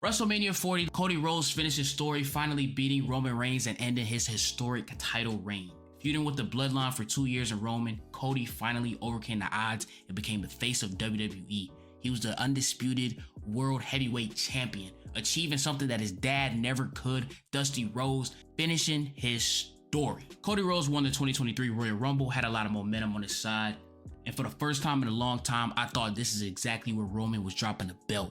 WrestleMania 40, Cody Rhodes finished his story, finally beating Roman Reigns and ending his historic title reign. Feuding with the Bloodline for 2 years in Roman, Cody finally overcame the odds and became the face of WWE. He was the undisputed World Heavyweight Champion, achieving something that his dad never could, Dusty Rhodes, finishing his story. Cody Rhodes won the 2023 Royal Rumble, had a lot of momentum on his side, and for the first time in a long time, I thought this is exactly where Roman was dropping the belt.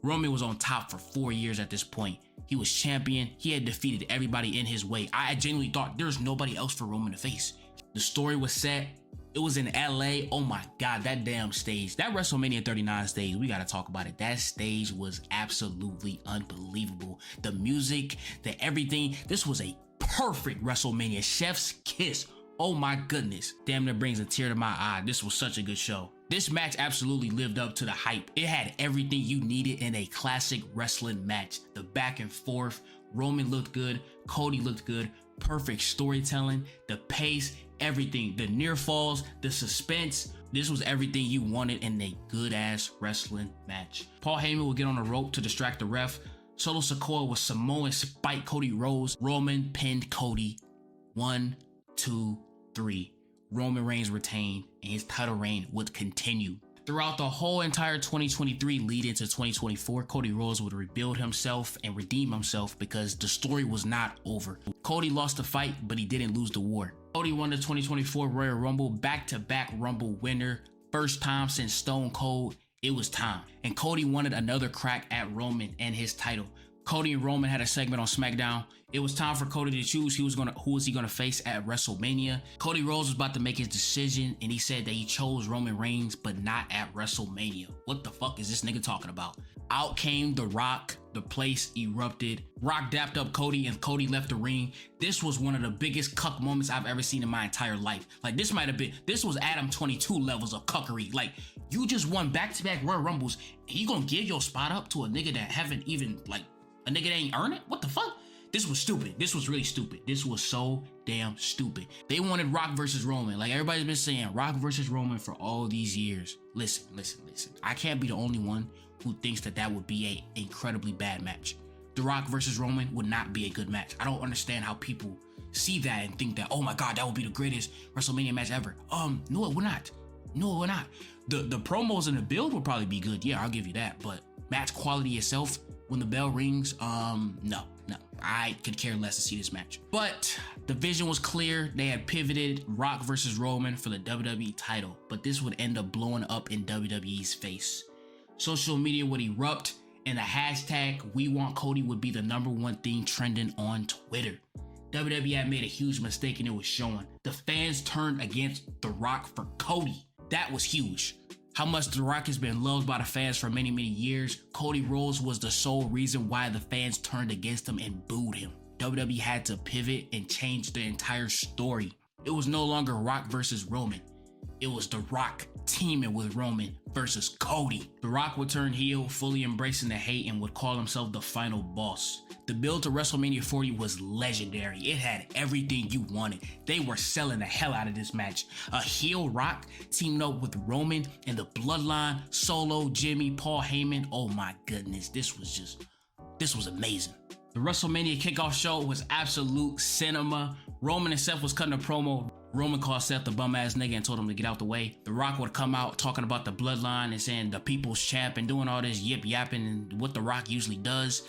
Roman was on top for 4 years at this point. He was champion. He had defeated everybody in his way. I genuinely thought there's nobody else for Roman to face. The story was set. It was in LA. Oh my God, that damn stage. That WrestleMania 39 stage, we gotta talk about it. That stage was absolutely unbelievable. The music, the everything. This was a perfect WrestleMania. Chef's kiss. Oh my goodness. Damn, that brings a tear to my eye. This was such a good show. This match absolutely lived up to the hype. It had everything you needed in a classic wrestling match. The back and forth, Roman looked good, Cody looked good, perfect storytelling, the pace, everything, the near falls, the suspense. This was everything you wanted in a good ass wrestling match. Paul Heyman would get on a rope to distract the ref. Solo Sikoa with Samoan spike Cody Rhodes. Roman pinned Cody. 1, 2, 3. Roman Reigns retained and his title reign would continue. Throughout the whole entire 2023 lead into 2024, Cody Rhodes would rebuild himself and redeem himself because the story was not over. Cody lost the fight, but he didn't lose the war. Cody won the 2024 Royal Rumble, back-to-back Rumble winner. First time since Stone Cold, it was time. And Cody wanted another crack at Roman and his title. Cody and Roman had a segment on SmackDown. It was time for Cody to choose who was he gonna face at WrestleMania. Cody Rhodes was about to make his decision, and he said that he chose Roman Reigns, but not at WrestleMania. What the fuck is this nigga talking about? Out came The Rock. The place erupted. Rock dapped up Cody, and Cody left the ring. This was one of the biggest cuck moments I've ever seen in my entire life. Like, this was Adam 22 levels of cuckery. Like, you just won back-to-back Royal Rumbles, and you gonna give your spot up to a nigga that haven't even, like, a nigga that ain't earn it? What the fuck? This was stupid. This was really stupid. This was so damn stupid. They wanted Rock versus Roman. Like everybody's been saying, Rock versus Roman for all these years. Listen. I can't be the only one who thinks that would be an incredibly bad match. The Rock versus Roman would not be a good match. I don't understand how people see that and think that, oh my God, that would be the greatest WrestleMania match ever. No, it would not. No, it would not. The promos and the build would probably be good. Yeah, I'll give you that. But match quality itself, when the bell rings, no. I could care less to see this match. But the vision was clear. They had pivoted Rock versus Roman for the WWE title, but this would end up blowing up in WWE's face. Social media would erupt, and the hashtag #WeWantCody would be the #1 thing trending on Twitter. WWE had made a huge mistake, and it was showing. The fans turned against The Rock for Cody. That was huge. How much The Rock has been loved by the fans for many, many years. Cody Rhodes was the sole reason why the fans turned against him and booed him. WWE had to pivot and change the entire story. It was no longer Rock versus Roman. It was The Rock teaming with Roman versus Cody. The Rock would turn heel, fully embracing the hate, and would call himself the final boss. The build to WrestleMania 40 was legendary. It had everything you wanted. They were selling the hell out of this match. A heel Rock teaming up with Roman and the Bloodline, Solo, Jimmy, Paul Heyman. Oh my goodness, this was amazing. The WrestleMania kickoff show was absolute cinema. Roman and Seth was cutting a promo. Roman called Seth the bum ass nigga and told him to get out the way. The Rock would come out talking about the Bloodline and saying the people's champ and doing all this yip yapping and what The Rock usually does.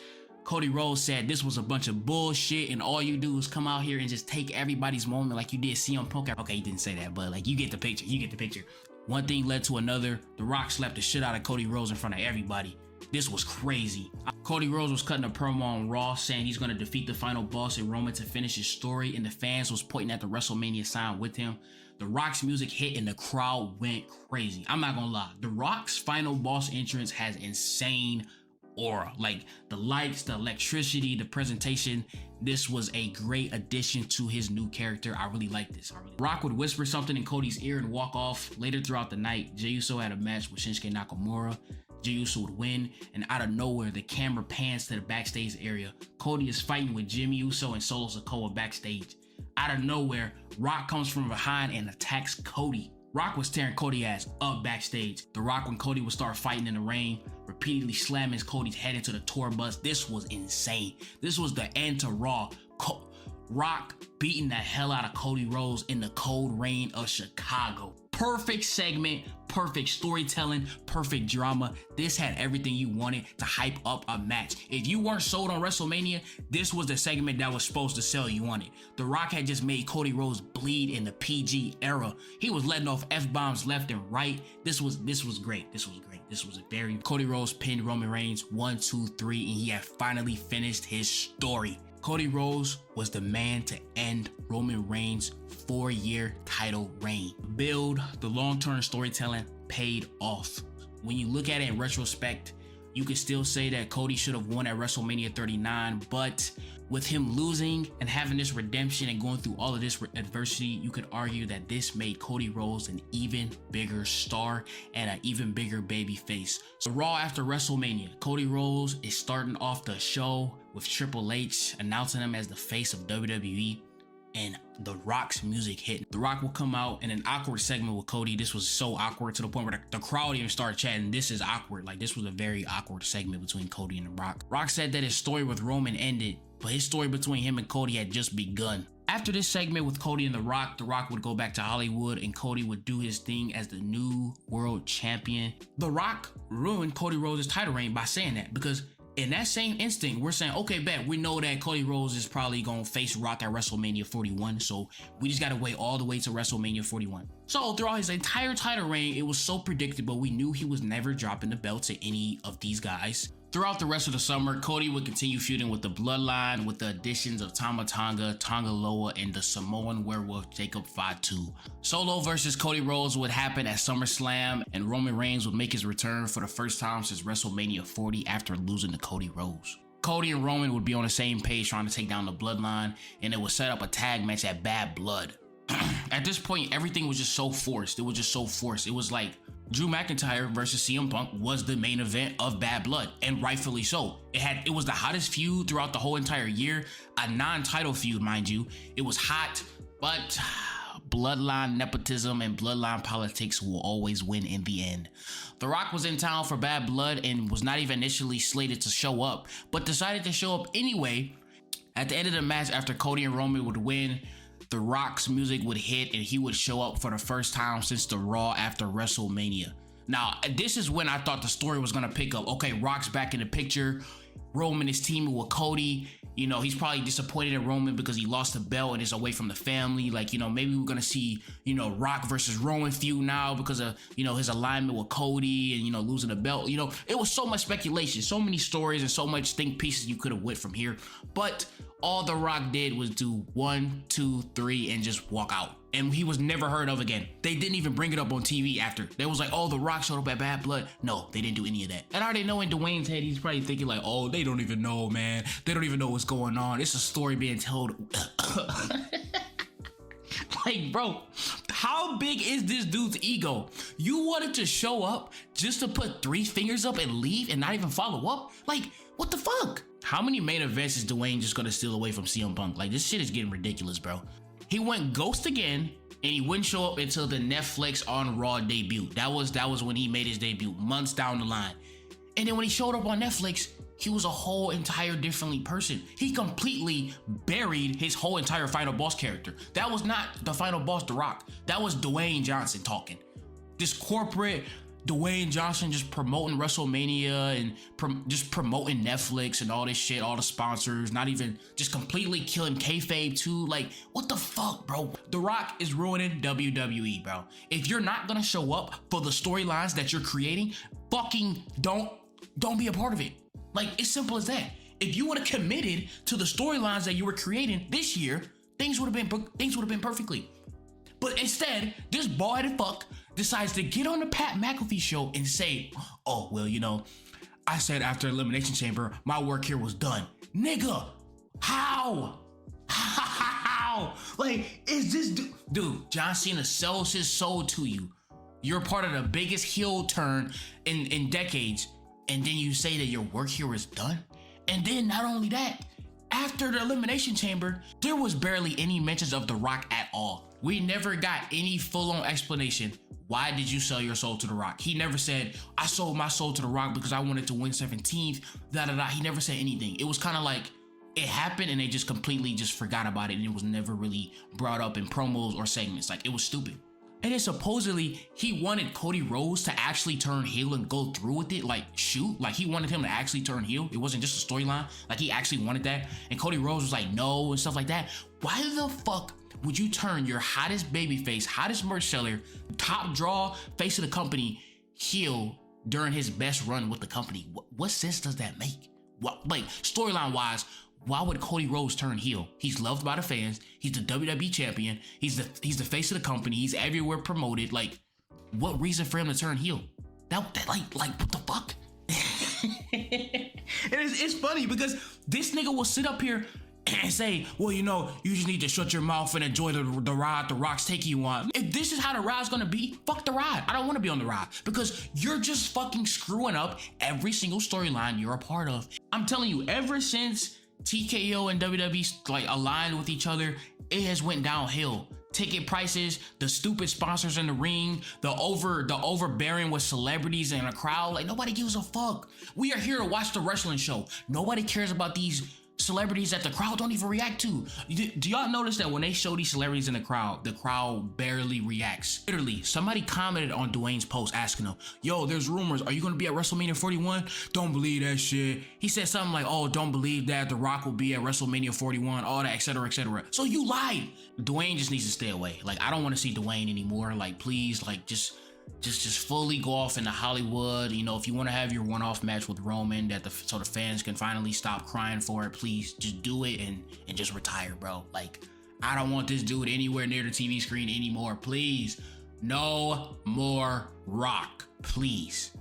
Cody Rhodes said this was a bunch of bullshit and all you do is come out here and just take everybody's moment like you did CM Punk. Okay, he didn't say that, but like you get the picture. One thing led to another. The Rock slapped the shit out of Cody Rhodes in front of everybody. This was crazy. Cody Rhodes was cutting a promo on Raw saying he's going to defeat the final boss in Roman to finish his story, and the fans was pointing at the WrestleMania sign with him. The Rock's music hit and the crowd went crazy. I'm not gonna lie. The Rock's final boss entrance has insane aura. Like the lights, the electricity, the presentation. This was a great addition to his new character. I really like this. Rock would whisper something in Cody's ear and walk off. Later throughout the night, Jey Uso had a match with Shinsuke Nakamura. Jey Uso would win, and out of nowhere, the camera pans to the backstage area. Cody is fighting with Jimmy Uso and Solo Sikoa backstage. Out of nowhere, Rock comes from behind and attacks Cody. Rock was tearing Cody's ass up backstage. The Rock, when Cody would start fighting in the ring, repeatedly slamming Cody's head into the tour bus. This was insane. This was the end to Raw. Rock beating the hell out of Cody Rhodes in the cold rain of Chicago. Perfect segment, perfect storytelling, perfect drama. This had everything you wanted to hype up a match. If you weren't sold on WrestleMania, this was the segment that was supposed to sell you on it. The Rock had just made Cody Rhodes bleed in the PG era. He was letting off F-bombs left and right. This was great. This was great. This was a very... Cody Rhodes pinned Roman Reigns 1, 2, 3, and he had finally finished his story. Cody Rhodes was the man to end Roman Reigns' 4-year title reign. The long-term storytelling paid off. When you look at it in retrospect, you could still say that Cody should have won at WrestleMania 39, but with him losing and having this redemption and going through all of this adversity, you could argue that this made Cody Rhodes an even bigger star and an even bigger baby face. So Raw after WrestleMania, Cody Rhodes is starting off the show with Triple H announcing him as the face of WWE, and The Rock's music hit. The Rock will come out in an awkward segment with Cody. This was so awkward to the point where the crowd even started chatting, "This is awkward." Like, this was a very awkward segment between Cody and The Rock. Rock said that his story with Roman ended, but his story between him and Cody had just begun. After this segment with Cody and The Rock would go back to Hollywood and Cody would do his thing as the new world champion. The Rock ruined Cody Rhodes' title reign by saying that, because in that same instinct, we're saying, okay, bet, we know that Cody Rhodes is probably going to face Rock at WrestleMania 41, so we just got to wait all the way to WrestleMania 41. So throughout his entire title reign, it was so predictable. We knew he was never dropping the belt to any of these guys. Throughout the rest of the summer, Cody would continue feuding with the Bloodline with the additions of Tama Tonga, Tonga Loa, and the Samoan werewolf Jacob Fatu. Solo versus Cody Rhodes would happen at SummerSlam, and Roman Reigns would make his return for the first time since WrestleMania 40 after losing to Cody Rhodes. Cody and Roman would be on the same page trying to take down the Bloodline, and it would set up a tag match at Bad Blood. At this point, everything was just so forced. It was just so forced. It was like Drew McIntyre versus CM Punk was the main event of Bad Blood, and rightfully so. It was the hottest feud throughout the whole entire year, a non-title feud, mind you. It was hot, but bloodline nepotism and bloodline politics will always win in the end. The Rock was in town for Bad Blood and was not even initially slated to show up, but decided to show up anyway. At the end of the match, after Cody and Roman would win, The Rock's music would hit and he would show up for the first time since the Raw after WrestleMania. Now, this is when I thought the story was gonna pick up. Okay, Rock's back in the picture. Roman is teaming with Cody. You know, he's probably disappointed in Roman because he lost the belt and is away from the family. Like, you know, maybe we're gonna see, you know, Rock versus Roman feud now because of, you know, his alignment with Cody and, you know, losing the belt. You know, it was so much speculation, so many stories and so much think pieces you could have went from here. But all The Rock did was do 1, 2, 3 and just walk out. And he was never heard of again. They didn't even bring it up on TV after. They was like, oh, The Rock showed up at Bad Blood. No, they didn't do any of that. And I already know in Dwayne's head, he's probably thinking like, oh, they don't even know, man. They don't even know what's going on. It's a story being told. Like, bro, how big is this dude's ego? You wanted to show up just to put 3 fingers up and leave and not even follow up? Like, what the fuck? How many main events is Dwayne just gonna steal away from CM Punk? Like, this shit is getting ridiculous, bro. He went ghost again, and he wouldn't show up until the Netflix on Raw debut. That was when he made his debut, months down the line. And then when he showed up on Netflix, he was a whole entire different person. He completely buried his whole entire Final Boss character. That was not the Final Boss, The Rock. That was Dwayne Johnson talking. This corporate Dwayne Johnson just promoting WrestleMania and just promoting Netflix and all this shit, all the sponsors, not even just completely killing kayfabe too. Like, what the fuck, bro? The Rock is ruining WWE, bro. If you're not gonna show up for the storylines that you're creating, fucking don't be a part of it. Like, it's simple as that. If you would have committed to the storylines that you were creating this year, things would have been perfectly. But instead, this bald-headed fuck decides to get on the Pat McAfee show and say, oh, well, you know, I said after Elimination Chamber, my work here was done. Nigga, how? How? Like, is this dude, John Cena sells his soul to you. You're part of the biggest heel turn in decades. And then you say that your work here is done? And then not only that, after the Elimination Chamber, there was barely any mentions of The Rock at all. We never got any full-on explanation. Why did you sell your soul to The Rock? He never said, I sold my soul to The Rock because I wanted to win 17th, da-da-da. He never said anything. It was kind of like, it happened and they just completely just forgot about it, and it was never really brought up in promos or segments. Like, it was stupid. And then supposedly he wanted Cody Rhodes to actually turn heel and go through with it, like shoot, like he wanted him to actually turn heel. It wasn't just a storyline, like he actually wanted that. And Cody Rhodes was like, no, and stuff like that. Why the fuck would you turn your hottest babyface, hottest merch seller, top draw, face of the company, heel during his best run with the company? What sense does that make? What, like, storyline wise, why would Cody Rhodes turn heel? He's loved by the fans. He's the WWE champion. He's the face of the company. He's everywhere promoted. Like, what reason for him to turn heel? That like what the fuck? It's funny because this nigga will sit up here and say, well, you know, you just need to shut your mouth and enjoy the ride the Rock's taking you on. If this is how the ride's gonna be, fuck the ride. I don't want to be on the ride because you're just fucking screwing up every single storyline you're a part of. I'm telling you, ever since TKO and WWE like aligned with each other, it has went downhill. Ticket prices, the stupid sponsors in the ring, the overbearing with celebrities and a crowd. Like, nobody gives a fuck. We are here to watch the wrestling show. Nobody cares about these celebrities that the crowd don't even react to. Do y'all notice that when they show these celebrities in the crowd barely reacts? Literally, somebody commented on Dwayne's post asking him, yo, there's rumors, are you gonna be at WrestleMania 41? Don't believe that shit. He said something like, oh, don't believe that The Rock will be at WrestleMania 41, all that, etc., etc. So you lied. Dwayne just needs to stay away. Like, I don't want to see Dwayne anymore. Like, please, like, just fully go off into Hollywood. You know, if you want to have your one-off match with Roman so the fans can finally stop crying for it, please just do it and just retire, bro. Like, I don't want this dude anywhere near the TV screen anymore. Please, no more Rock, please.